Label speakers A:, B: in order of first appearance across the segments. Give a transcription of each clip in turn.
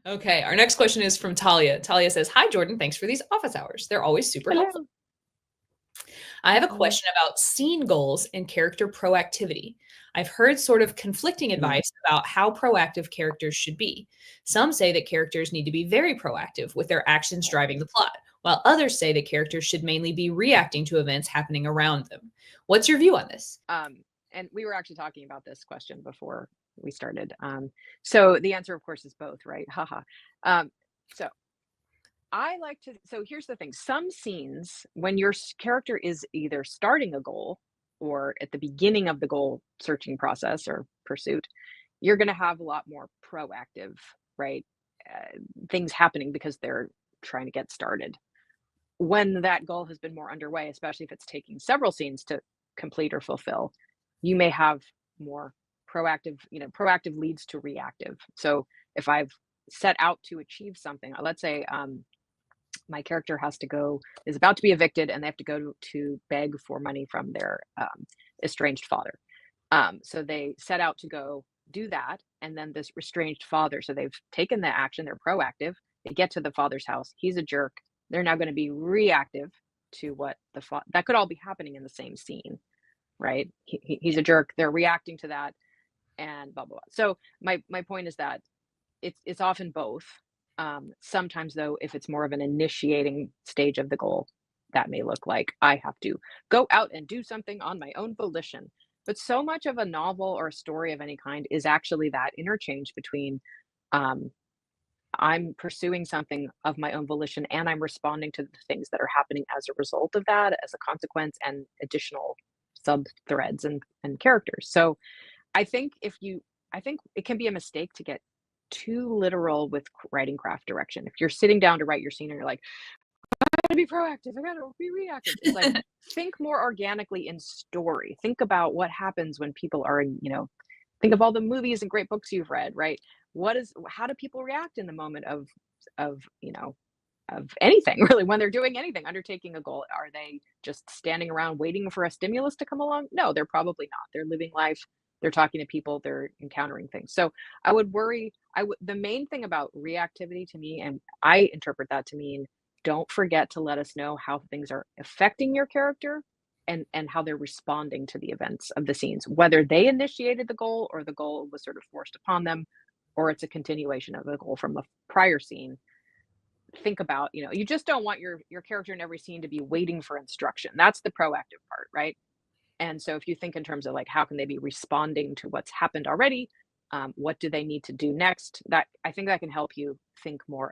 A: Okay, our next question is from Talia. Talia says, "Hi, Jordan. Thanks for these office hours. They're always super helpful.
B: Hello.
A: I have a question about scene goals and character proactivity. I've heard sort of conflicting
B: Mm.
A: advice about how proactive characters should be. Some say that characters need to be very proactive with their actions driving the plot, while others say that characters should mainly be reacting to events happening around them. What's your view on this?"
B: And we were actually talking about this question before we started. So the answer, of course, is both, right? Haha. So I like to. So here's the thing: some scenes, when your character is either starting a goal or at the beginning of the goal searching process or pursuit, you're going to have a lot more proactive, right? Things happening because they're trying to get started. When that goal has been more underway, especially if it's taking several scenes to complete or fulfill, you may have more proactive, proactive leads to reactive. So if I've set out to achieve something, let's say my character is about to be evicted and they have to go to beg for money from their estranged father. So they set out to go do that. And then this estranged father, so they've taken the action, they're proactive. They get to the father's house. He's a jerk. They're now going to be reactive to what that could all be happening in the same scene, right? He's a jerk. They're reacting to that and blah, blah, blah. So my point is that it's often both. Sometimes though, if it's more of an initiating stage of the goal, that may look like I have to go out and do something on my own volition. But so much of a novel or a story of any kind is actually that interchange between um, I'm pursuing something of my own volition and I'm responding to the things that are happening as a result of that, as a consequence, and additional sub threads and characters. So I think I think it can be a mistake to get too literal with writing craft direction. If you're sitting down to write your scene and you're like, I gotta be proactive, I gotta be reactive. It's like, think more organically in story. Think about what happens when people are in, think of all the movies and great books you've read, right? How do people react in the moment of, of anything really when they're doing anything, undertaking a goal? Are they just standing around waiting for a stimulus to come along? No, they're probably not. They're living life. They're talking to people. They're encountering things. So I would worry. The main thing about reactivity to me, and I interpret that to mean don't forget to let us know how things are affecting your character and how they're responding to the events of the scenes, whether they initiated the goal or the goal was sort of forced upon them, or it's a continuation of the goal from a prior scene. Think about, you just don't want your character in every scene to be waiting for instruction. That's the proactive part, right? And so if you think in terms of like how can they be responding to what's happened already, what do they need to do next? That I think that can help you think more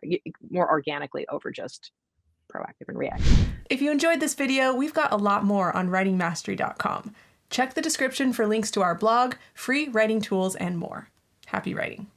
B: organically over just proactive and reactive.
C: If you enjoyed this video, we've got a lot more on writingmastery.com. Check the description for links to our blog, free writing tools, and more. Happy writing.